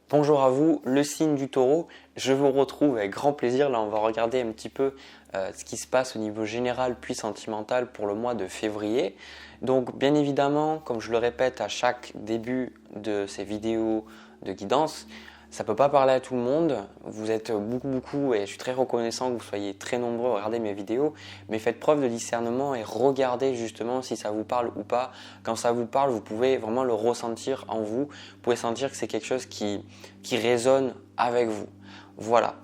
Bonjour à vous, le signe du taureau. Je vous retrouve avec grand plaisir. Là, on va regarder un petit peu ce qui se passe au niveau général puis sentimental pour le mois de février. Donc, bien évidemment, comme je le répète à chaque début de ces vidéos de guidance, ça ne peut pas parler à tout le monde. Vous êtes beaucoup et je suis très reconnaissant que vous soyez très nombreux à regarder mes vidéos. Mais faites preuve de discernement et regardez justement si ça vous parle ou pas. Quand ça vous parle, vous pouvez vraiment le ressentir en vous. Vous pouvez sentir que c'est quelque chose qui résonne avec vous. Voilà.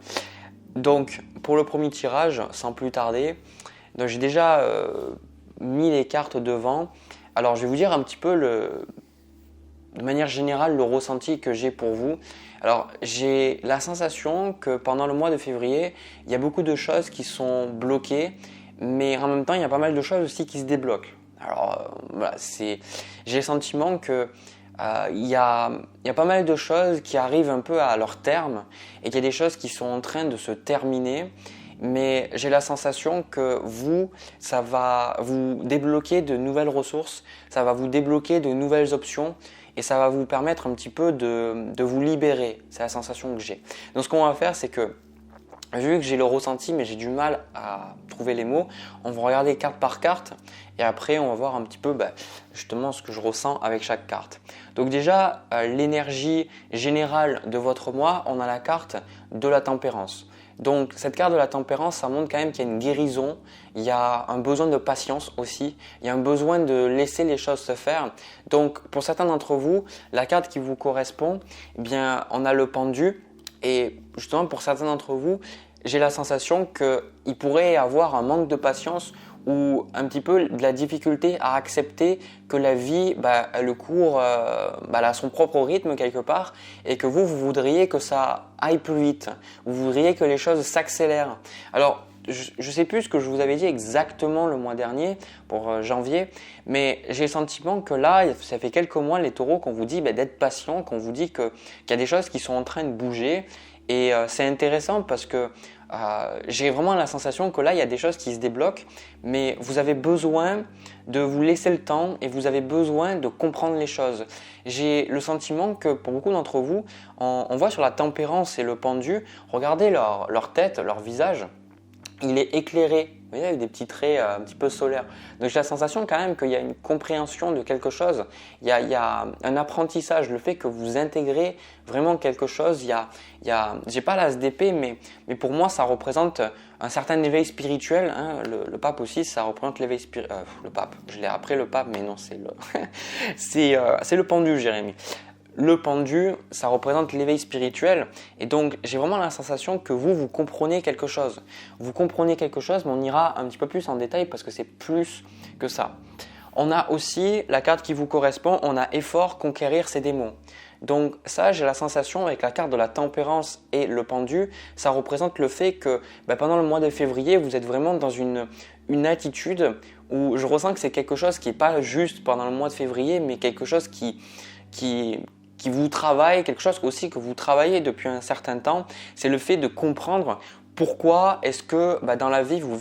Donc, pour le premier tirage, sans plus tarder, donc j'ai déjà mis les cartes devant. Alors, je vais vous dire un petit peu de manière générale le ressenti que j'ai pour vous. Alors, j'ai la sensation que pendant le mois de février, il y a beaucoup de choses qui sont bloquées, mais en même temps, il y a pas mal de choses aussi qui se débloquent. Alors, voilà, j'ai le sentiment que il y a pas mal de choses qui arrivent un peu à leur terme et qu'il y a des choses qui sont en train de se terminer. Mais j'ai la sensation que ça va vous débloquer de nouvelles ressources, ça va vous débloquer de nouvelles options et ça va vous permettre un petit peu de vous libérer. C'est la sensation que j'ai. Donc ce qu'on va faire, c'est que vu que j'ai le ressenti mais j'ai du mal à trouver les mots, on va regarder carte par carte et après on va voir un petit peu justement ce que je ressens avec chaque carte. Donc déjà, l'énergie générale de votre mois, on a la carte de la tempérance. Donc cette carte de la tempérance, ça montre quand même qu'il y a une guérison, il y a un besoin de patience aussi, il y a un besoin de laisser les choses se faire. Donc pour certains d'entre vous, la carte qui vous correspond, eh bien on a le pendu et justement pour certains d'entre vous, j'ai la sensation qu'il pourrait y avoir un manque de patience ou un petit peu de la difficulté à accepter que la vie, elle court elle a son propre rythme quelque part et que vous voudriez que ça aille plus vite. Vous voudriez que les choses s'accélèrent. Alors, je ne sais plus ce que je vous avais dit exactement le mois dernier pour janvier, mais j'ai le sentiment que là, ça fait quelques mois les taureaux qu'on vous dit d'être patient, qu'on vous dit qu'il y a des choses qui sont en train de bouger. Et c'est intéressant parce que j'ai vraiment la sensation que là, il y a des choses qui se débloquent, mais vous avez besoin de vous laisser le temps et vous avez besoin de comprendre les choses. J'ai le sentiment que pour beaucoup d'entre vous, on voit sur la tempérance et le pendu, regardez leur tête, leur visage, il est éclairé. Vous voyez, avec des petits traits un petit peu solaires. Donc j'ai la sensation quand même qu'il y a une compréhension de quelque chose. Il y a un apprentissage, le fait que vous intégrez vraiment quelque chose. J'ai pas la SDP, mais pour moi ça représente un certain éveil spirituel. Hein. Le pape aussi, ça représente l'éveil spirituel. Le pape, je l'ai après le pape, mais non, c'est le pendu, Jérémy. Le pendu, ça représente l'éveil spirituel et donc j'ai vraiment la sensation que vous comprenez quelque chose. Vous comprenez quelque chose, mais on ira un petit peu plus en détail parce que c'est plus que ça. On a aussi la carte qui vous correspond, on a effort, conquérir ses démons. Donc ça, j'ai la sensation avec la carte de la tempérance et le pendu, ça représente le fait que pendant le mois de février, vous êtes vraiment dans une attitude où je ressens que c'est quelque chose qui n'est pas juste pendant le mois de février, mais quelque chose qui vous travaille, quelque chose aussi que vous travaillez depuis un certain temps, c'est le fait de comprendre pourquoi est-ce que dans la vie vous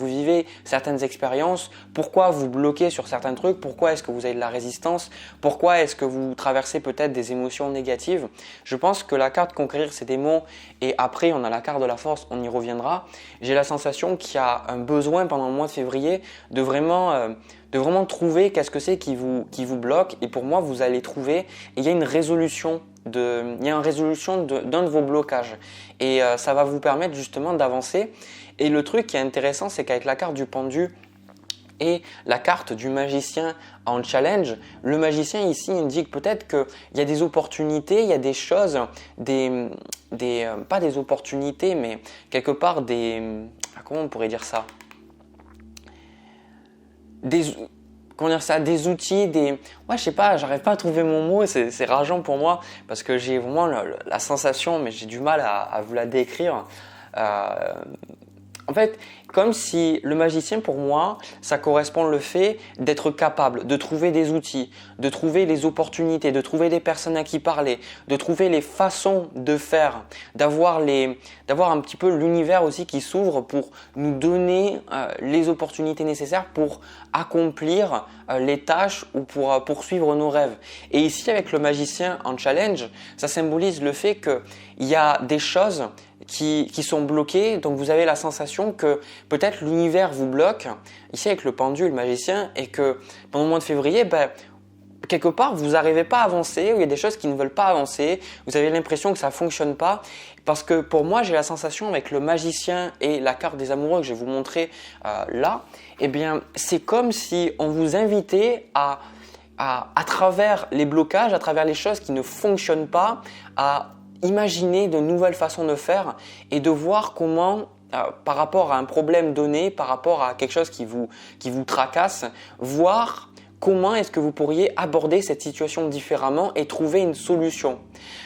vivez certaines expériences, pourquoi vous bloquez sur certains trucs, pourquoi est-ce que vous avez de la résistance, pourquoi est-ce que vous traversez peut-être des émotions négatives. Je pense que la carte conquérir ses démons et après on a la carte de la force, on y reviendra. J'ai la sensation qu'il y a un besoin pendant le mois de février de vraiment trouver qu'est-ce que c'est qui vous bloque et pour moi vous allez trouver et il y a une résolution d'un de vos blocages et ça va vous permettre justement d'avancer et le truc qui est intéressant c'est qu'avec la carte du pendu et la carte du magicien en challenge, le magicien ici indique peut-être qu'il y a des opportunités, il y a des choses, pas des opportunités mais quelque part comment on pourrait dire ça, des outils, je sais pas, j'arrive pas à trouver mon mot, c'est rageant pour moi parce que j'ai vraiment la sensation, mais j'ai du mal à vous la décrire. En fait, comme si le magicien, pour moi, ça correspond le fait d'être capable de trouver des outils, de trouver les opportunités, de trouver des personnes à qui parler, de trouver les façons de faire, d'avoir un petit peu l'univers aussi qui s'ouvre pour nous donner les opportunités nécessaires pour accomplir les tâches ou pour poursuivre nos rêves. Et ici, avec le magicien en challenge, ça symbolise le fait qu'il y a des choses qui sont bloqués, donc vous avez la sensation que peut-être l'univers vous bloque, ici avec le pendule, le magicien, et que pendant le mois de février, quelque part, vous n'arrivez pas à avancer, ou il y a des choses qui ne veulent pas avancer, vous avez l'impression que ça ne fonctionne pas, parce que pour moi, j'ai la sensation avec le magicien et la carte des amoureux que je vais vous montrer là, eh bien, c'est comme si on vous invitait à travers les blocages, à travers les choses qui ne fonctionnent pas, à imaginer de nouvelles façons de faire et de voir comment, par rapport à un problème donné, par rapport à quelque chose qui vous tracasse, voir comment est-ce que vous pourriez aborder cette situation différemment et trouver une solution.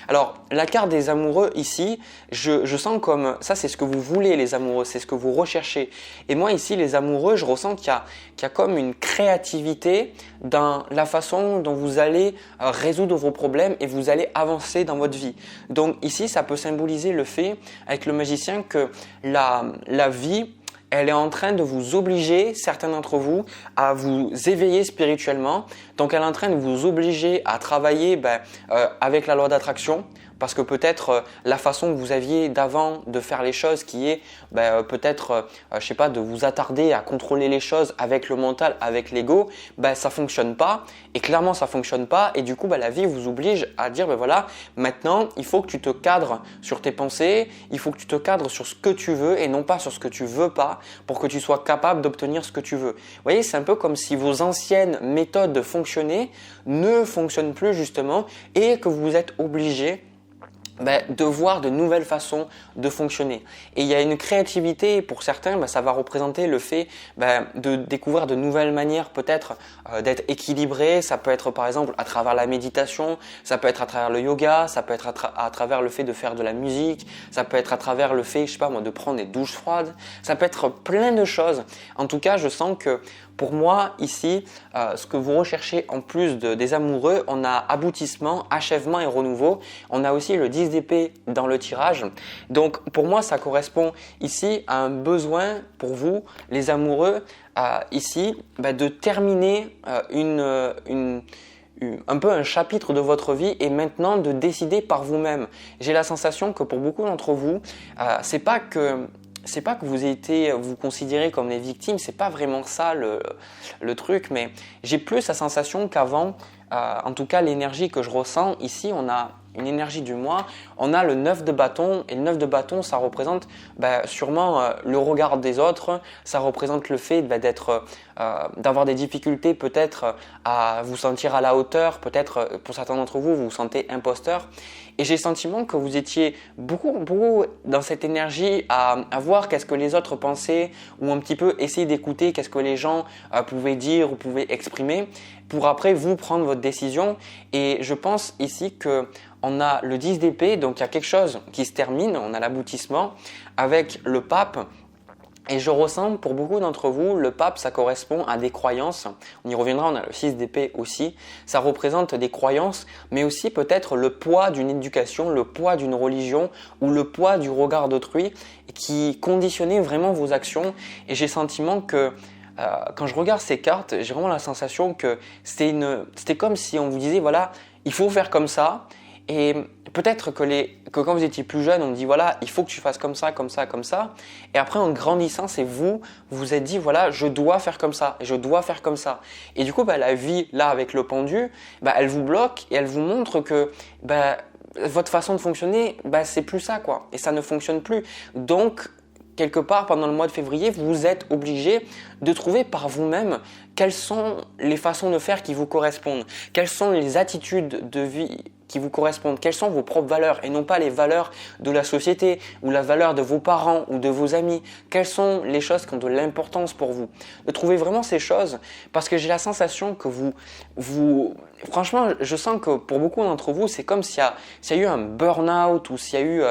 Alors, la carte des amoureux ici, je sens comme ça, c'est ce que vous voulez les amoureux, c'est ce que vous recherchez. Et moi ici, les amoureux, je ressens qu'il y a comme une créativité dans la façon dont vous allez résoudre vos problèmes et vous allez avancer dans votre vie. Donc ici, ça peut symboliser le fait, avec le magicien, que la vie, elle est en train de vous obliger, certains d'entre vous, à vous éveiller spirituellement. Donc, elle est en train de vous obliger à travailler avec la loi d'attraction. Parce que peut-être la façon que vous aviez d'avant de faire les choses qui est peut-être, je sais pas, de vous attarder à contrôler les choses avec le mental, avec l'ego, ça fonctionne pas. Et clairement, ça fonctionne pas. Et du coup, la vie vous oblige à dire, voilà, maintenant, il faut que tu te cadres sur tes pensées, il faut que tu te cadres sur ce que tu veux et non pas sur ce que tu veux pas pour que tu sois capable d'obtenir ce que tu veux. Vous voyez, c'est un peu comme si vos anciennes méthodes de fonctionner ne fonctionnent plus justement et que vous êtes obligé de voir de nouvelles façons de fonctionner. Et il y a une créativité, pour certains, ça va représenter le fait de découvrir de nouvelles manières peut-être d'être équilibré. Ça peut être par exemple à travers la méditation, ça peut être à travers le yoga, ça peut être à travers le fait de faire de la musique, ça peut être à travers le fait, je sais pas moi, de prendre des douches froides. Ça peut être plein de choses. En tout cas, je sens que pour moi, ici, ce que vous recherchez en plus des amoureux, on a aboutissement, achèvement et renouveau. On a aussi le 10 d'épée dans le tirage. Donc, pour moi, ça correspond ici à un besoin pour vous, les amoureux, ici, de terminer un peu un chapitre de votre vie et maintenant de décider par vous-même. J'ai la sensation que pour beaucoup d'entre vous, c'est pas que vous considérez comme des victimes, c'est pas vraiment ça le truc, mais j'ai plus la sensation qu'avant, en tout cas l'énergie que je ressens ici, on a une énergie du moi, on a le 9 de bâton et le 9 de bâton ça représente sûrement le regard des autres, ça représente le fait d'avoir des difficultés peut-être à vous sentir à la hauteur, peut-être pour certains d'entre vous, vous vous sentez imposteur. Et j'ai le sentiment que vous étiez beaucoup dans cette énergie à voir qu'est-ce que les autres pensaient ou un petit peu essayer d'écouter qu'est-ce que les gens pouvaient dire ou pouvaient exprimer pour après vous prendre votre décision. Et je pense ici qu'on a le 10 d'épée, donc il y a quelque chose qui se termine, on a l'aboutissement avec le pape. Et je ressens pour beaucoup d'entre vous, le pape, ça correspond à des croyances. On y reviendra, on a le 6 d'épée aussi. Ça représente des croyances, mais aussi peut-être le poids d'une éducation, le poids d'une religion ou le poids du regard d'autrui qui conditionnait vraiment vos actions. Et j'ai le sentiment que quand je regarde ces cartes, j'ai vraiment la sensation que c'était comme si on vous disait, voilà, il faut faire comme ça. Et peut-être que quand vous étiez plus jeune, on me dit voilà, il faut que tu fasses comme ça, comme ça, comme ça. Et après, en grandissant, c'est vous vous êtes dit voilà, je dois faire comme ça, je dois faire comme ça. Et du coup, la vie, là, avec le pendu, elle vous bloque et elle vous montre que votre façon de fonctionner, c'est plus ça, quoi. Et ça ne fonctionne plus. Donc, quelque part, pendant le mois de février, vous êtes obligé de trouver par vous-même quelles sont les façons de faire qui vous correspondent, quelles sont les attitudes de vie qui vous correspondent. Quelles sont vos propres valeurs et non pas les valeurs de la société ou la valeur de vos parents ou de vos amis. Quelles sont les choses qui ont de l'importance pour vous? De trouver vraiment ces choses parce que j'ai la sensation que franchement, je sens que pour beaucoup d'entre vous, c'est comme s'il y a eu un burn-out ou s'il y a eu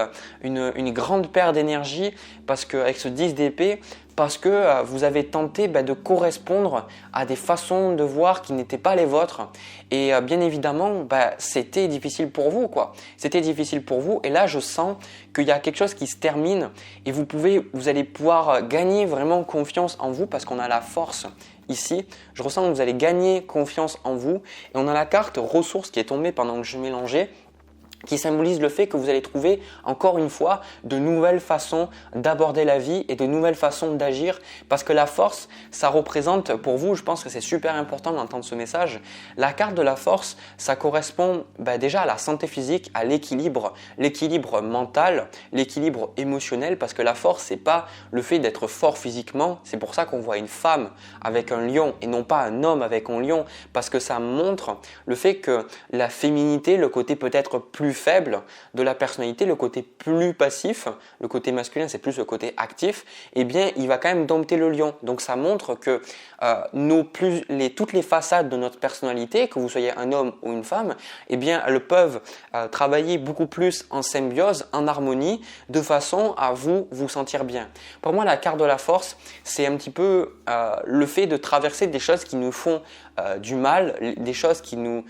une grande perte d'énergie parce qu'avec ce 10 d'épée, parce que vous avez tenté de correspondre à des façons de voir qui n'étaient pas les vôtres. Et bien évidemment, c'était difficile pour vous, quoi. C'était difficile pour vous. Et là, je sens qu'il y a quelque chose qui se termine et vous allez pouvoir gagner vraiment confiance en vous parce qu'on a la force ici. Je ressens que vous allez gagner confiance en vous. Et on a la carte ressources qui est tombée pendant que je mélangeais, qui symbolise le fait que vous allez trouver encore une fois de nouvelles façons d'aborder la vie et de nouvelles façons d'agir parce que la force, ça représente pour vous, je pense que c'est super important d'entendre ce message. La carte de la force, ça correspond déjà à la santé physique, à l'équilibre mental, l'équilibre émotionnel parce que la force, c'est pas le fait d'être fort physiquement, c'est pour ça qu'on voit une femme avec un lion et non pas un homme avec un lion parce que ça montre le fait que la féminité, le côté peut-être plus faible de la personnalité, le côté plus passif, le côté masculin c'est plus le côté actif, eh bien il va quand même dompter le lion. Donc ça montre que toutes les façades de notre personnalité, que vous soyez un homme ou une femme, eh bien elles peuvent travailler beaucoup plus en symbiose, en harmonie, de façon à vous sentir bien. Pour moi la carte de la force, c'est un petit peu le fait de traverser des choses qui nous font du mal, des choses qui nous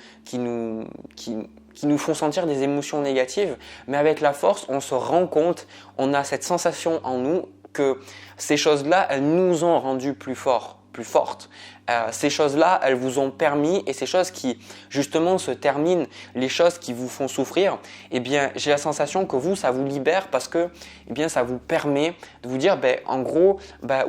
font sentir des émotions négatives, mais avec la force, on se rend compte, on a cette sensation en nous que ces choses-là, elles nous ont rendus plus forts, plus fortes. Ces choses-là, elles vous ont permis et ces choses qui justement se terminent, les choses qui vous font souffrir, eh bien j'ai la sensation que ça vous libère parce que eh bien, ça vous permet de vous dire en gros,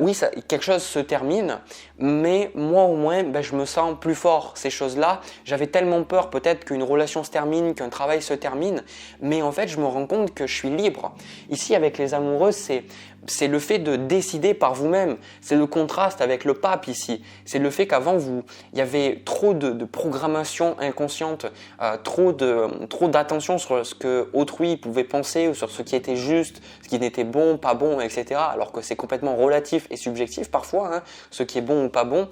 oui, quelque chose se termine, mais moi au moins je me sens plus fort. Ces choses-là, j'avais tellement peur peut-être qu'une relation se termine, qu'un travail se termine, mais en fait je me rends compte que je suis libre. Ici avec les amoureuses, c'est le fait de décider par vous-même. C'est le contraste avec le pape ici. C'est le fait qu'avant, il y avait trop de programmation inconsciente, trop d'attention sur ce que autrui pouvait penser ou sur ce qui était juste, ce qui n'était bon, pas bon, etc. Alors que c'est complètement relatif et subjectif parfois, ce qui est bon ou pas bon.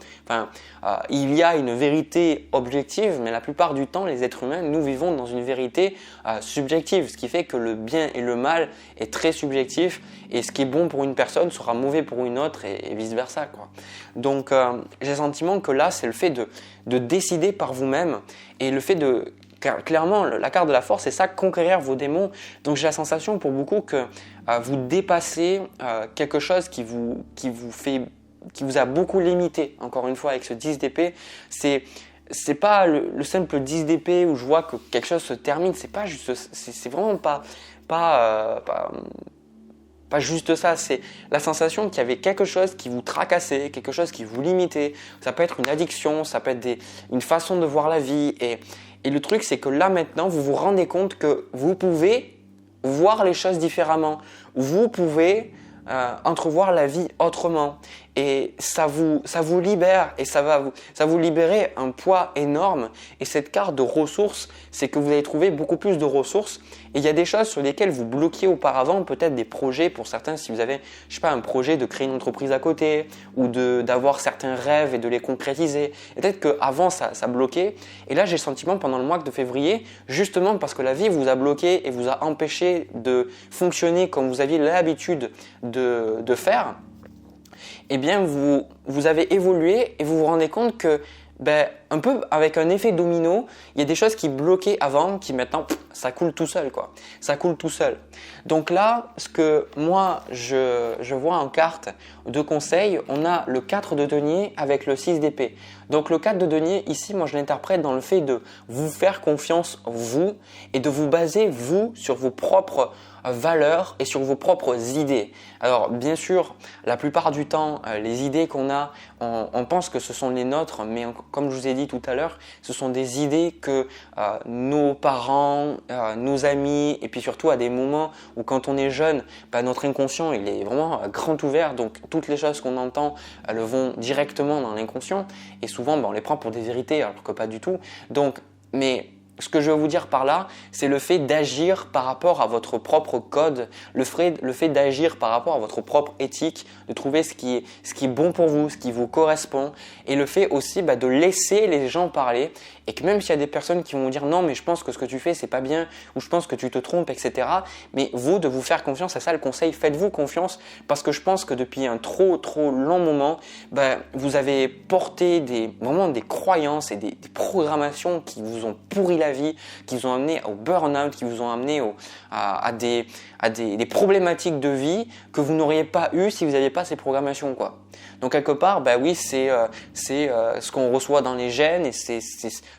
Il y a une vérité objective, mais la plupart du temps, les êtres humains, nous vivons dans une vérité subjective, ce qui fait que le bien et le mal est très subjectif et ce qui est bon pour une personne sera mauvais pour une autre et vice-versa, quoi. Donc, j'ai le sentiment que là, c'est le fait de décider par vous-même et le fait de… Clairement, la carte de la force, c'est ça, conquérir vos démons. Donc, j'ai la sensation pour beaucoup que vous dépassez quelque chose qui vous a beaucoup limité. Encore une fois, avec ce 10 d'épée, c'est pas le simple 10 d'épée où je vois que quelque chose se termine. C'est pas juste, c'est vraiment pas juste ça, c'est la sensation qu'il y avait quelque chose qui vous tracassait, quelque chose qui vous limitait. Ça peut être une addiction, ça peut être une façon de voir la vie. Et le truc, c'est que là maintenant, vous vous rendez compte que vous pouvez voir les choses différemment. Vous pouvez entrevoir la vie autrement. Et ça vous libère et ça vous libérer un poids énorme. Et cette carte de ressources, c'est que vous allez trouver beaucoup plus de ressources. Et il y a des choses sur lesquelles vous bloquiez auparavant, peut-être des projets pour certains, si vous avez, je sais pas, un projet de créer une entreprise à côté ou d'avoir certains rêves et de les concrétiser. Et peut-être qu'avant ça bloquait. Et là, j'ai le sentiment pendant le mois de février, justement parce que la vie vous a bloqué et vous a empêché de fonctionner comme vous aviez l'habitude de faire. Eh bien, vous avez évolué et vous vous rendez compte que, un peu avec un effet domino, il y a des choses qui bloquaient avant, qui maintenant, ça coule tout seul, quoi. Ça coule tout seul. Donc là, ce que moi, je vois en carte de conseil, on a le 4 de denier avec le 6 d'épée. Donc le 4 de denier, ici, moi, je l'interprète dans le fait de vous faire confiance, vous, et de vous baser, vous, sur vos propres valeurs et sur vos propres idées. Alors bien sûr, la plupart du temps, les idées qu'on a, on pense que ce sont les nôtres, mais comme je vous ai dit tout à l'heure, ce sont des idées que nos parents, nos amis, et puis surtout à des moments où quand on est jeune, notre inconscient il est vraiment grand ouvert, donc toutes les choses qu'on entend, elles vont directement dans l'inconscient, et souvent on les prend pour des vérités alors que pas du tout. Donc, mais ce que je veux vous dire par là, c'est le fait d'agir par rapport à votre propre code, le fait d'agir par rapport à votre propre éthique, de trouver ce qui est bon pour vous, ce qui vous correspond, et le fait aussi de laisser les gens parler, et que même s'il y a des personnes qui vont vous dire non mais je pense que ce que tu fais c'est pas bien, ou je pense que tu te trompes, etc. Mais vous, de vous faire confiance, c'est ça le conseil, faites-vous confiance, parce que je pense que depuis un trop long moment, vous avez porté vraiment des croyances et des programmations qui vous ont pourri la vie, qui vous ont amené au burn-out, qui vous ont amené à des problématiques de vie que vous n'auriez pas eu si vous n'aviez pas ces programmations, quoi. Donc quelque part, oui, c'est ce qu'on reçoit dans les gènes, et c'est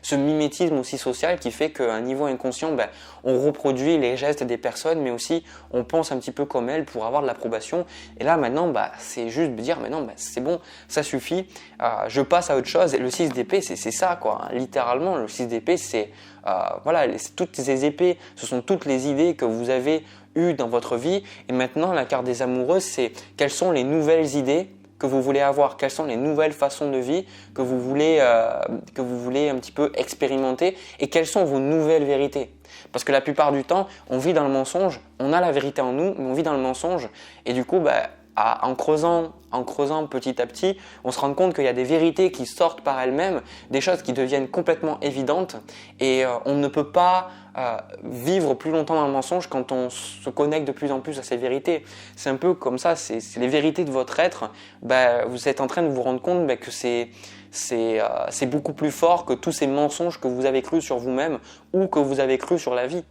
ce mimétisme aussi social qui fait qu'à un niveau inconscient, on reproduit les gestes des personnes, mais aussi on pense un petit peu comme elles pour avoir de l'approbation. Et là maintenant, c'est juste de dire, mais non, c'est bon, ça suffit, je passe à autre chose. Et le 6 d'épée, c'est ça, quoi. Littéralement, le 6 d'épée, c'est toutes ces épées, ce sont toutes les idées que vous avez eues dans votre vie. Et maintenant, la carte des amoureuses, c'est quelles sont les nouvelles idées que vous voulez avoir, quelles sont les nouvelles façons de vie que vous voulez un petit peu expérimenter, et quelles sont vos nouvelles vérités. Parce que la plupart du temps, on vit dans le mensonge, on a la vérité en nous, mais on vit dans le mensonge, et du coup, en creusant petit à petit, on se rend compte qu'il y a des vérités qui sortent par elles-mêmes, des choses qui deviennent complètement évidentes, et on ne peut pas vivre plus longtemps dans le mensonge quand on se connecte de plus en plus à ces vérités. C'est un peu comme ça, c'est les vérités de votre être. Vous êtes en train de vous rendre compte que c'est beaucoup plus fort que tous ces mensonges que vous avez crus sur vous-même ou que vous avez crus sur la vie.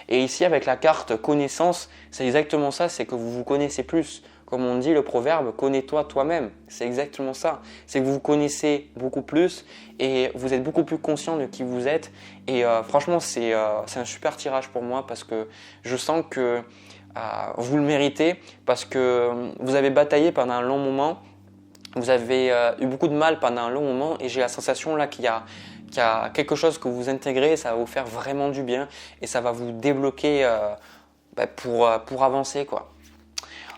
Et ici, avec la carte connaissance, c'est exactement ça, c'est que vous vous connaissez plus. Comme on dit le proverbe, connais-toi toi-même. C'est exactement ça. C'est que vous vous connaissez beaucoup plus et vous êtes beaucoup plus conscient de qui vous êtes. Et franchement, c'est un super tirage pour moi, parce que je sens que vous le méritez, parce que vous avez bataillé pendant un long moment. Vous avez eu beaucoup de mal pendant un long moment, et j'ai la sensation là qu'il y a quelque chose que vous intégrez, ça va vous faire vraiment du bien et ça va vous débloquer pour avancer, quoi.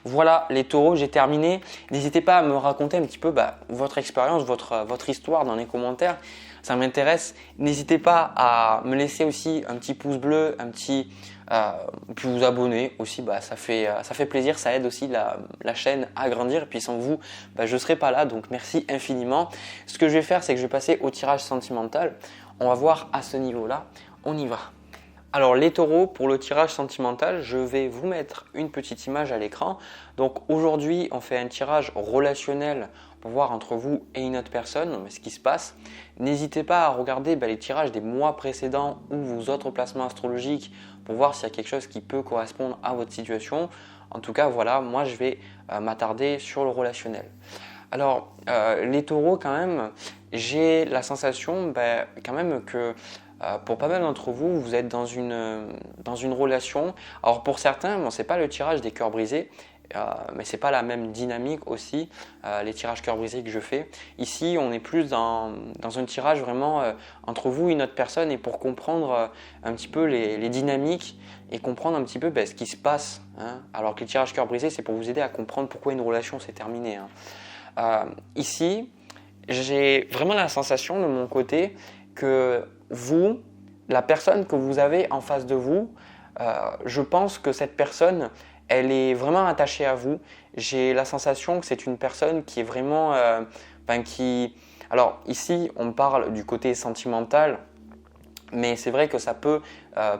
Voilà les taureaux, j'ai terminé. N'hésitez pas à me raconter un petit peu votre expérience, votre histoire dans les commentaires. Ça m'intéresse. N'hésitez pas à me laisser aussi un petit pouce bleu, puis vous abonner aussi. Ça fait plaisir, ça aide aussi la chaîne à grandir. Et puis sans vous, je ne serais pas là. Donc merci infiniment. Ce que je vais faire, c'est que je vais passer au tirage sentimental. On va voir à ce niveau-là. On y va. Alors les taureaux, pour le tirage sentimental, je vais vous mettre une petite image à l'écran. Donc aujourd'hui, on fait un tirage relationnel pour voir entre vous et une autre personne ce qui se passe. N'hésitez pas à regarder les tirages des mois précédents ou vos autres placements astrologiques pour voir s'il y a quelque chose qui peut correspondre à votre situation. En tout cas, voilà, moi je vais m'attarder sur le relationnel. Alors les taureaux, quand même, j'ai la sensation quand même que pour pas mal d'entre vous, vous êtes dans une relation. Alors pour certains, ce n'est pas le tirage des cœurs brisés, mais ce n'est pas la même dynamique aussi, les tirages cœurs brisés que je fais. Ici, on est plus dans un tirage vraiment entre vous et une autre personne, et pour comprendre un petit peu les dynamiques et comprendre un petit peu ce qui se passe. Alors que les tirages cœurs brisés, c'est pour vous aider à comprendre pourquoi une relation s'est terminée. Ici, j'ai vraiment la sensation de mon côté que vous, la personne que vous avez en face de vous, je pense que cette personne, elle est vraiment attachée à vous. J'ai la sensation que c'est une personne qui est vraiment… Alors ici, on parle du côté sentimental, mais c'est vrai que ça peut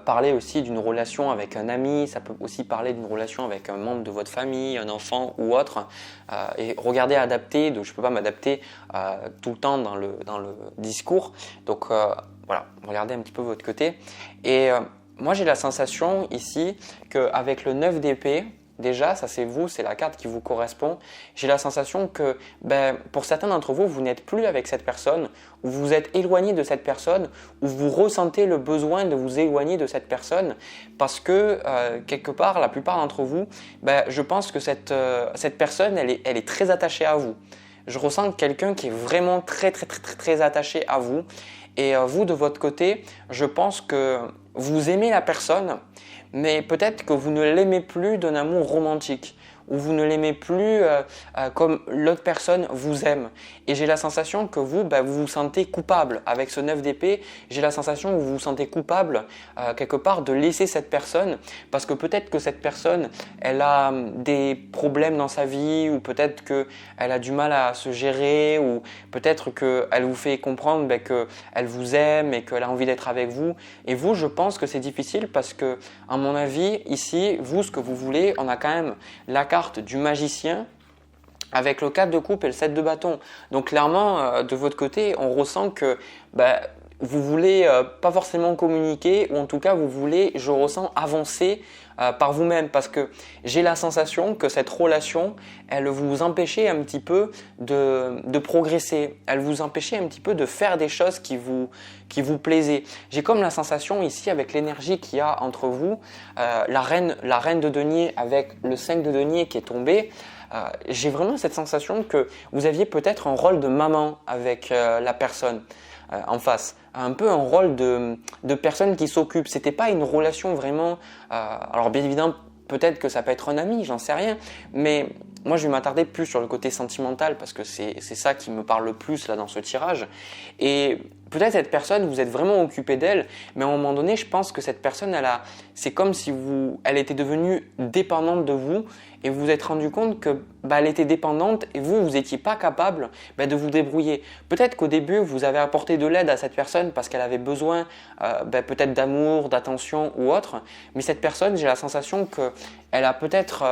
parler aussi d'une relation avec un ami, ça peut aussi parler d'une relation avec un membre de votre famille, un enfant ou autre. Et regardez adapter, donc je ne peux pas m'adapter tout le temps dans le discours. Donc voilà, regardez un petit peu votre côté. Et moi j'ai la sensation ici qu'avec le 9 d'épée, déjà, ça c'est vous, c'est la carte qui vous correspond. J'ai la sensation que pour certains d'entre vous, vous n'êtes plus avec cette personne, ou vous êtes éloigné de cette personne, ou vous ressentez le besoin de vous éloigner de cette personne, parce que quelque part, la plupart d'entre vous, je pense que cette personne, elle est très attachée à vous. Je ressens quelqu'un qui est vraiment très attaché à vous. Et vous, de votre côté, je pense que vous aimez la personne, mais peut-être que vous ne l'aimez plus d'un amour romantique, ou vous ne l'aimez plus comme l'autre personne vous aime. Et j'ai la sensation que vous vous sentez coupable. Avec ce 9 d'épée, j'ai la sensation que vous vous sentez coupable quelque part de laisser cette personne parce que peut-être que cette personne, elle a des problèmes dans sa vie ou peut-être qu'elle a du mal à se gérer ou peut-être qu'elle vous fait comprendre qu'elle vous aime et qu'elle a envie d'être avec vous. Et vous, je pense que c'est difficile parce que, à mon avis, ici, vous, ce que vous voulez, on a quand même la carte du magicien avec le 4 de coupe et le 7 de bâton. Donc clairement, de votre côté, on ressent que vous voulez pas forcément communiquer ou en tout cas, vous voulez, je ressens, avancer par vous-même parce que j'ai la sensation que cette relation, elle vous empêchait un petit peu de progresser. Elle vous empêchait un petit peu de faire des choses qui vous plaisaient. J'ai comme la sensation ici avec l'énergie qu'il y a entre vous, la reine de denier avec le 5 de denier qui est tombé, j'ai vraiment cette sensation que vous aviez peut-être un rôle de maman avec la personne en face, un peu un rôle de personne qui s'occupe. C'était pas une relation vraiment. Alors bien évidemment, peut-être que ça peut être un ami, j'en sais rien, mais moi je vais m'attarder plus sur le côté sentimental parce que c'est ça qui me parle le plus là dans ce tirage. Et peut-être cette personne, vous êtes vraiment occupé d'elle, mais à un moment donné, je pense que cette personne, c'est comme si elle était devenue dépendante de vous et vous vous êtes rendu compte que elle était dépendante et vous n'étiez pas capable de vous débrouiller. Peut-être qu'au début, vous avez apporté de l'aide à cette personne parce qu'elle avait besoin peut-être d'amour, d'attention ou autre, mais cette personne, j'ai la sensation qu'elle a peut-être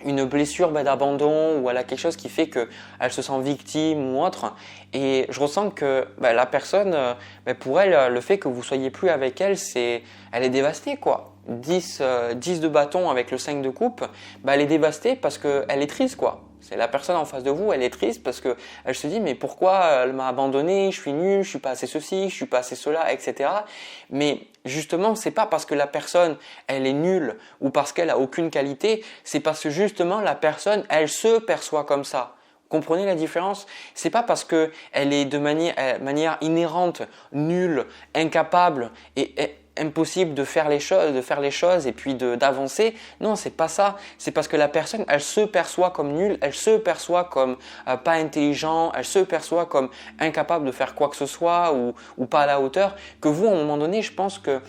une blessure d'abandon ou elle a quelque chose qui fait qu'elle se sent victime ou autre. Et je ressens que la personne, pour elle, le fait que vous soyez plus avec elle, elle est dévastée quoi. 10 de bâton avec le 5 de coupe, elle est dévastée parce qu'elle est triste quoi. C'est la personne en face de vous, elle est triste parce qu'elle se dit mais pourquoi elle m'a abandonné, je suis nul, je suis pas assez ceci, je suis pas assez cela, etc. Mais justement, c'est pas parce que la personne elle est nulle ou parce qu'elle a aucune qualité, c'est parce que justement la personne elle se perçoit comme ça. Comprenez la différence? C'est pas parce que elle est de manière inhérente nulle, incapable et impossible de faire les choses et puis d'avancer. Non, c'est pas ça. C'est parce que la personne, elle se perçoit comme nulle, elle se perçoit comme pas intelligent, elle se perçoit comme incapable de faire quoi que ce soit ou pas à la hauteur. Que vous, à un moment donné, je pense que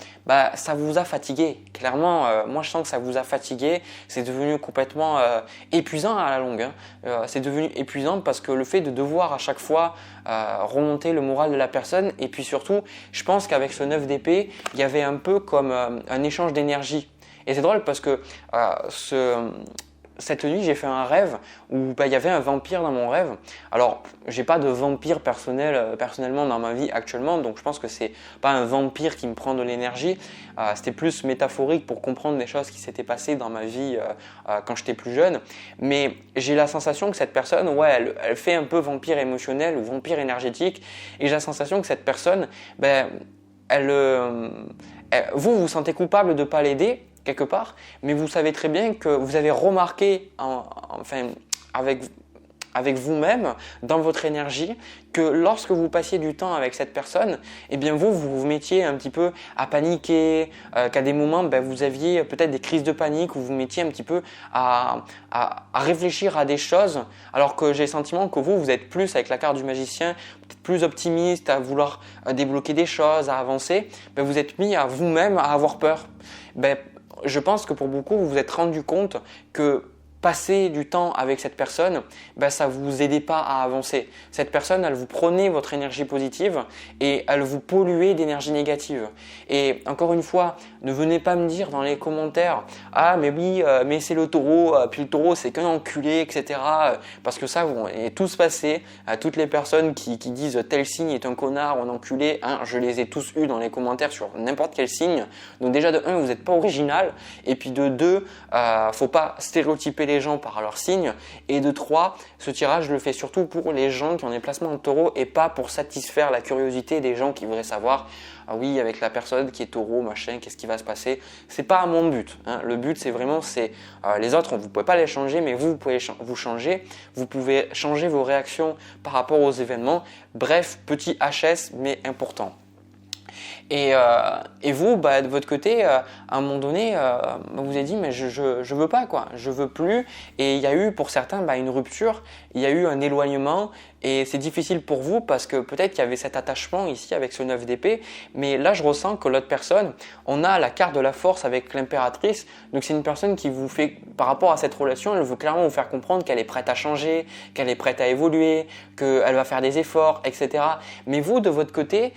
ça vous a fatigué. Clairement, moi je sens que ça vous a fatigué. C'est devenu complètement épuisant à la longue. C'est devenu épuisant parce que le fait de devoir à chaque fois remonter le moral de la personne et puis surtout, je pense qu'avec ce 9 d'épée, il y avait un peu comme un échange d'énergie. Et c'est drôle parce que cette nuit, j'ai fait un rêve où il y avait un vampire dans mon rêve. Alors, j'ai pas de vampire personnellement dans ma vie actuellement, donc je pense que c'est pas un vampire qui me prend de l'énergie. C'était plus métaphorique pour comprendre des choses qui s'étaient passées dans ma vie quand j'étais plus jeune. Mais j'ai la sensation que cette personne, elle fait un peu vampire émotionnel ou vampire énergétique. Et j'ai la sensation que cette personne, vous vous sentez coupable de ne pas l'aider quelque part, mais vous savez très bien que vous avez remarqué avec vous-même, dans votre énergie, que lorsque vous passiez du temps avec cette personne, vous vous mettiez un petit peu à paniquer, qu'à des moments, vous aviez peut-être des crises de panique, où vous mettiez un petit peu à réfléchir à des choses, alors que j'ai le sentiment que vous êtes plus, avec la carte du magicien, peut-être plus optimiste, à vouloir débloquer des choses, à avancer, vous êtes mis à vous-même à avoir peur. Je pense que pour beaucoup, vous vous êtes rendu compte que passer du temps avec cette personne, ça ne vous aidait pas à avancer. Cette personne, elle vous prenait votre énergie positive et elle vous polluait d'énergie négative. Et encore une fois, ne venez pas me dire dans les commentaires « Ah mais oui, mais c'est le taureau, puis le taureau c'est qu'un enculé, etc. » Parce que ça, vous est tous passé. À toutes les personnes qui disent « tel signe est un connard ou un enculé », je les ai tous eus dans les commentaires sur n'importe quel signe. Donc déjà de 1, vous n'êtes pas original. Et puis de 2, faut pas stéréotyper les gens par leur signe. Et de 3, ce tirage, je le fais surtout pour les gens qui ont des placements en taureau et pas pour satisfaire la curiosité des gens qui voudraient savoir ah oui, avec la personne qui est taureau, machin, qu'est-ce qui va se passer. C'est pas mon but. Le but, c'est vraiment, les autres, vous pouvez pas les changer, mais vous pouvez vous changer. Vous pouvez changer vos réactions par rapport aux événements. Bref, petit HS, mais important. Et vous, de votre côté, à un moment donné, vous avez dit mais je veux pas quoi, je veux plus. Et il y a eu pour certains une rupture, il y a eu un éloignement. Et c'est difficile pour vous parce que peut-être qu'il y avait cet attachement ici avec ce 9 d'épée, mais là je ressens que l'autre personne, on a la carte de la force avec l'impératrice, donc c'est une personne qui vous fait, par rapport à cette relation, elle veut clairement vous faire comprendre qu'elle est prête à changer, qu'elle est prête à évoluer, qu'elle va faire des efforts, etc. Mais vous, de votre côté,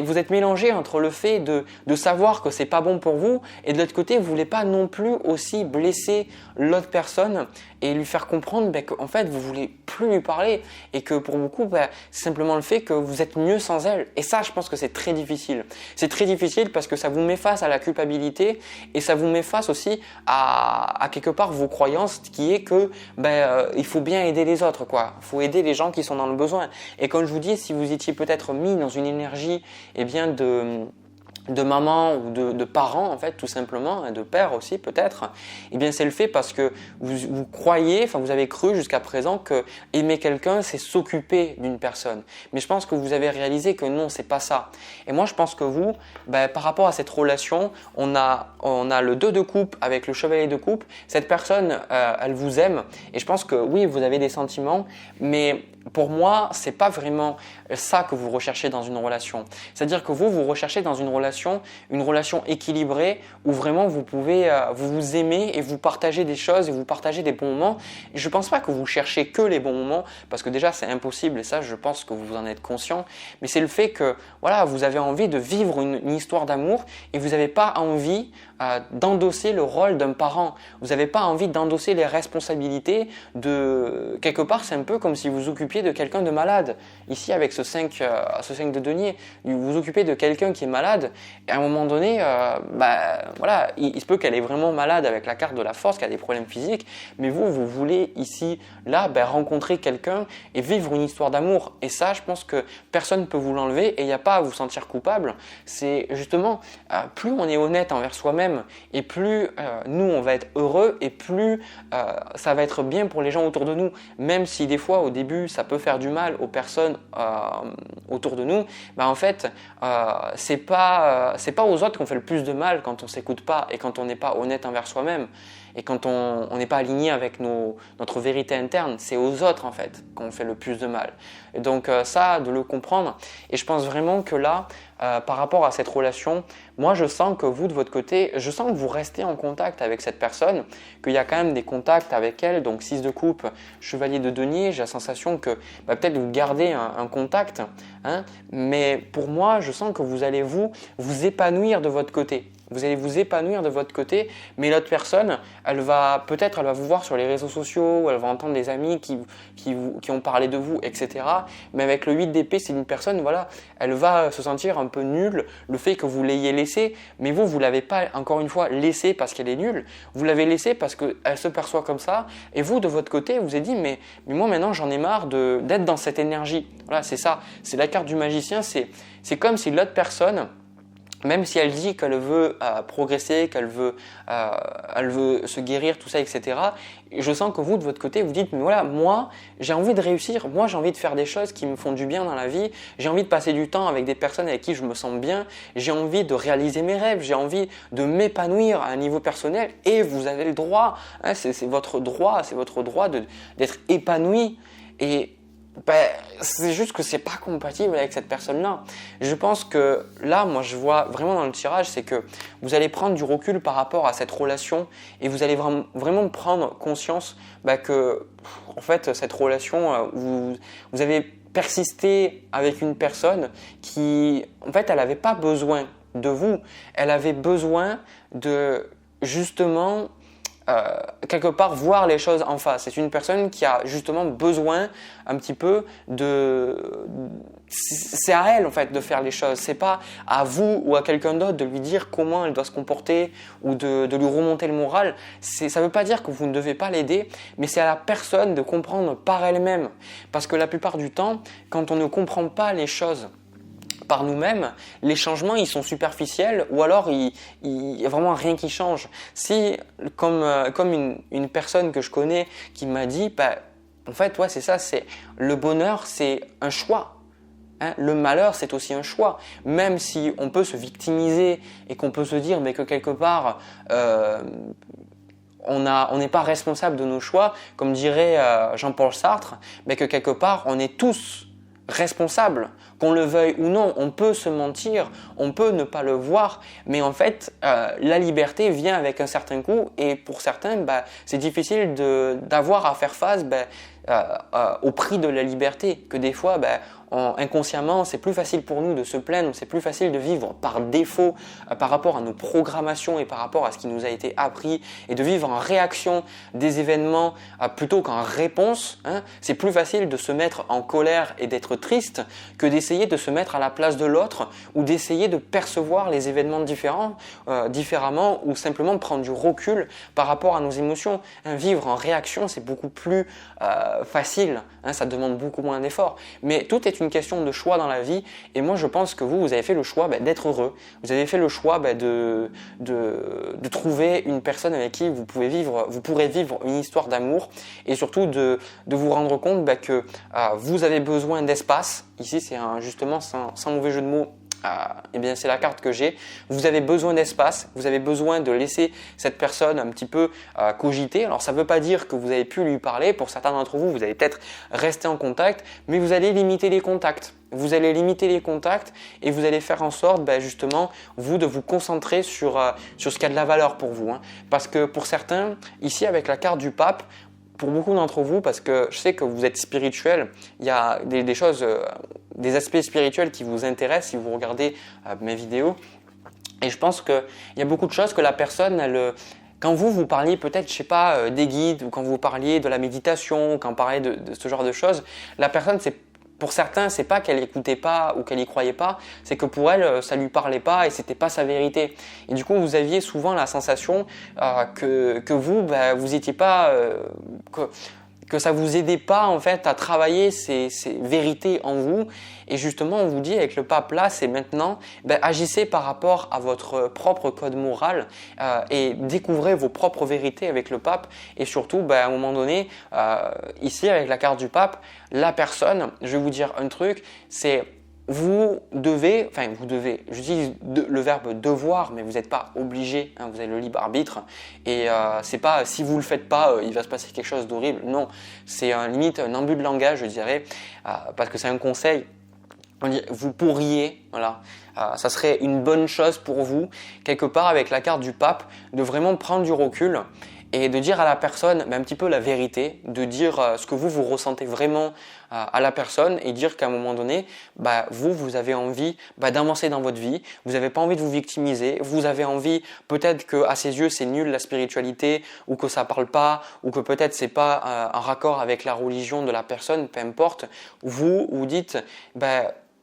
vous êtes mélangé entre le fait de savoir que c'est pas bon pour vous et de l'autre côté, vous voulez pas non plus aussi blesser l'autre personne et lui faire comprendre qu'en fait vous voulez plus lui parler et que pour beaucoup c'est simplement le fait que vous êtes mieux sans elle. Et ça, je pense que c'est très difficile. C'est très difficile parce que ça vous met face à la culpabilité et ça vous met face aussi à quelque part vos croyances qui est que il faut bien aider les autres quoi. Il faut aider les gens qui sont dans le besoin. Et comme je vous dis, si vous étiez peut-être mis dans une énergie de maman ou de parents en fait tout simplement, de père aussi peut-être, c'est le fait parce que vous croyez, vous avez cru jusqu'à présent que aimer quelqu'un c'est s'occuper d'une personne. Mais je pense que vous avez réalisé que non, c'est pas ça. Et moi je pense que vous, par rapport à cette relation, on a le 2 de coupe avec le chevalier de coupe. Cette personne, elle vous aime et je pense que oui, vous avez des sentiments, mais pour moi, c'est pas vraiment ça que vous recherchez dans une relation. C'est-à-dire que vous recherchez dans une relation équilibrée où vraiment vous pouvez vous aimer et vous partager des choses et vous partager des bons moments. Et je pense pas que vous cherchez que les bons moments parce que déjà c'est impossible et ça je pense que vous en êtes conscient. Mais c'est le fait que voilà, vous avez envie de vivre une histoire d'amour et vous n'avez pas envie d'endosser le rôle d'un parent. Vous n'avez pas envie d'endosser les responsabilités de quelque part. C'est un peu comme si vous occupiez de quelqu'un de malade. Ici avec ce 5 de denier, vous vous occupez de quelqu'un qui est malade et à un moment donné, voilà, il se peut qu'elle est vraiment malade avec la carte de la force, qu'elle a des problèmes physiques, mais vous voulez ici, là, rencontrer quelqu'un et vivre une histoire d'amour. Et ça, je pense que personne ne peut vous l'enlever et il n'y a pas à vous sentir coupable. C'est justement, plus on est honnête envers soi-même et plus nous, on va être heureux et plus ça va être bien pour les gens autour de nous. Même si des fois, au début, ça peut faire du mal aux personnes autour de nous, en fait, c'est pas aux autres qu'on fait le plus de mal quand on s'écoute pas et quand on n'est pas honnête envers soi-même et quand on n'est pas aligné avec notre vérité interne. C'est aux autres en fait qu'on fait le plus de mal. Et donc ça, de le comprendre. Et je pense vraiment que là, par rapport à cette relation, moi je sens que vous de votre côté, je sens que vous restez en contact avec cette personne, qu'il y a quand même des contacts avec elle. Donc 6 de coupe, chevalier de denier, j'ai la sensation que peut-être vous gardez un contact, hein, mais pour moi je sens que vous allez vous épanouir de votre côté. Vous allez vous épanouir de votre côté, mais l'autre personne, elle va vous voir sur les réseaux sociaux, elle va entendre des amis qui ont parlé de vous, etc. Mais avec le 8 d'épée, c'est une personne, voilà, elle va se sentir un peu nulle, le fait que vous l'ayez laissée, mais vous l'avez pas, encore une fois, laissée parce qu'elle est nulle, vous l'avez laissée parce qu'elle se perçoit comme ça, et vous, de votre côté, vous avez dit, mais moi maintenant, j'en ai marre d'être dans cette énergie. Voilà, c'est ça, c'est la carte du magicien, c'est comme si l'autre personne, même si elle dit qu'elle veut progresser, qu'elle veut se guérir, tout ça, etc. Je sens que vous, de votre côté, vous dites, mais voilà, moi, j'ai envie de réussir, moi, j'ai envie de faire des choses qui me font du bien dans la vie, j'ai envie de passer du temps avec des personnes avec qui je me sens bien, j'ai envie de réaliser mes rêves, j'ai envie de m'épanouir à un niveau personnel et vous avez le droit, hein, c'est votre droit d'être épanoui et c'est juste que c'est pas compatible avec cette personne-là. Je pense que là, moi, je vois vraiment dans le tirage, c'est que vous allez prendre du recul par rapport à cette relation et vous allez vraiment prendre conscience que, en fait, cette relation, vous avez persisté avec une personne qui, en fait, elle n'avait pas besoin de vous. Elle avait besoin de, justement, quelque part voir les choses en face. C'est une personne qui a justement besoin un petit peu c'est à elle en fait de faire les choses. C'est pas à vous ou à quelqu'un d'autre de lui dire comment elle doit se comporter ou de lui remonter le moral. Ça veut pas dire que vous ne devez pas l'aider, mais c'est à la personne de comprendre par elle-même. Parce que la plupart du temps, quand on ne comprend pas les choses par nous-mêmes, les changements ils sont superficiels ou alors il y a vraiment rien qui change. Si comme une personne que je connais qui m'a dit en fait ouais c'est ça, c'est le bonheur, c'est un choix. hein. Le malheur, c'est aussi un choix. Même si on peut se victimiser et qu'on peut se dire mais que quelque part, on n'est pas responsable de nos choix, comme dirait Jean-Paul Sartre, mais que quelque part, on est tous responsables, qu'on le veuille ou non. On peut se mentir, on peut ne pas le voir, mais en fait, la liberté vient avec un certain coût et pour certains, c'est difficile d'avoir à faire face au prix de la liberté, que des fois, inconsciemment, c'est plus facile pour nous de se plaindre, c'est plus facile de vivre par défaut par rapport à nos programmations et par rapport à ce qui nous a été appris et de vivre en réaction des événements plutôt qu'en réponse. Hein. C'est plus facile de se mettre en colère et d'être triste que d'essayer de se mettre à la place de l'autre ou d'essayer de percevoir les événements différemment ou simplement de prendre du recul par rapport à nos émotions. Hein, vivre en réaction, c'est beaucoup plus facile, hein, ça demande beaucoup moins d'efforts. Mais tout est une question de choix dans la vie et moi je pense que vous avez fait le choix d'être heureux. Vous avez fait le choix de trouver une personne avec qui vous pourrez vivre une histoire d'amour et surtout de vous rendre compte que vous avez besoin d'espace. Ici c'est justement sans mauvais jeu de mots. Eh bien, c'est la carte que j'ai. Vous avez besoin d'espace, vous avez besoin de laisser cette personne un petit peu cogiter. Alors, ça ne veut pas dire que vous avez pu lui parler. Pour certains d'entre vous, vous allez peut-être rester en contact, mais vous allez limiter les contacts. Vous allez limiter les contacts et vous allez faire en sorte, justement, de vous concentrer sur ce qui a de la valeur pour vous. Hein. Parce que pour certains, ici, avec la carte du pape, pour beaucoup d'entre vous, parce que je sais que vous êtes spirituel, il y a des choses, des aspects spirituels qui vous intéressent si vous regardez mes vidéos. Et je pense qu'il y a beaucoup de choses que la personne, quand vous parliez peut-être, je sais pas, des guides, ou quand vous parliez de la méditation, quand vous parliez de ce genre de choses, la personne, pour certains, c'est pas qu'elle n'écoutait pas ou qu'elle n'y croyait pas, c'est que pour elle, ça lui parlait pas et c'était pas sa vérité. Et du coup, vous aviez souvent la sensation que vous étiez pas, que ça vous aidait pas en fait à travailler ces vérités en vous. Et justement, on vous dit avec le pape là, c'est maintenant, agissez par rapport à votre propre code moral et découvrez vos propres vérités avec le pape. Et surtout, à un moment donné, ici avec la carte du pape, la personne, je vais vous dire un truc, c'est vous devez, j'utilise le verbe devoir, mais vous n'êtes pas obligé, hein, vous avez le libre arbitre. Et c'est pas si vous le faites pas, il va se passer quelque chose d'horrible. Non, c'est limite un embut de langage, je dirais, parce que c'est un conseil. Vous pourriez, voilà, ça serait une bonne chose pour vous, quelque part avec la carte du pape, de vraiment prendre du recul et de dire à la personne un petit peu la vérité, de dire ce que vous ressentez vraiment à la personne et dire qu'à un moment donné, vous avez envie d'avancer dans votre vie, vous n'avez pas envie de vous victimiser, vous avez envie peut-être qu'à ses yeux c'est nul la spiritualité ou que ça parle pas ou que peut-être c'est pas en raccord avec la religion de la personne, peu importe, vous dites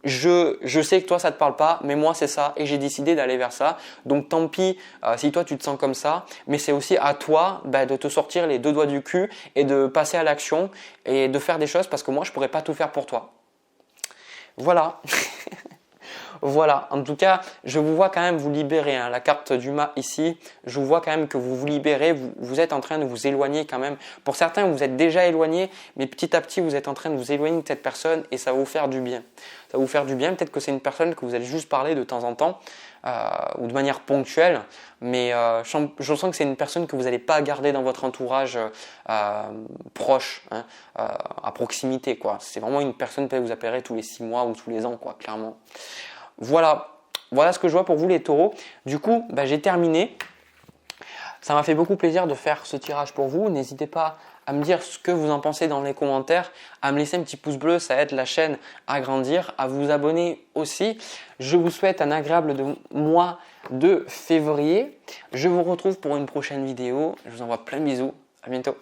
je sais que toi ça te parle pas, mais moi c'est ça et j'ai décidé d'aller vers ça. Donc tant pis si toi tu te sens comme ça, mais c'est aussi à toi de te sortir les deux doigts du cul et de passer à l'action et de faire des choses parce que moi je pourrais pas tout faire pour toi. Voilà. Voilà, en tout cas, je vous vois quand même vous libérer. Hein. La carte du mât ici, je vous vois quand même que vous vous libérez, vous êtes en train de vous éloigner quand même. Pour certains, vous êtes déjà éloigné, mais petit à petit, vous êtes en train de vous éloigner de cette personne et ça va vous faire du bien. Ça va vous faire du bien, peut-être que c'est une personne que vous allez juste parler de temps en temps ou de manière ponctuelle, mais je sens que c'est une personne que vous n'allez pas garder dans votre entourage proche, hein, à proximité, quoi. C'est vraiment une personne que vous appellerez tous les 6 mois ou tous les ans, quoi, clairement. Voilà ce que je vois pour vous les taureaux. Du coup, j'ai terminé. Ça m'a fait beaucoup plaisir de faire ce tirage pour vous. N'hésitez pas à me dire ce que vous en pensez dans les commentaires, à me laisser un petit pouce bleu, ça aide la chaîne à grandir, à vous abonner aussi. Je vous souhaite un agréable mois de février. Je vous retrouve pour une prochaine vidéo. Je vous envoie plein de bisous. À bientôt.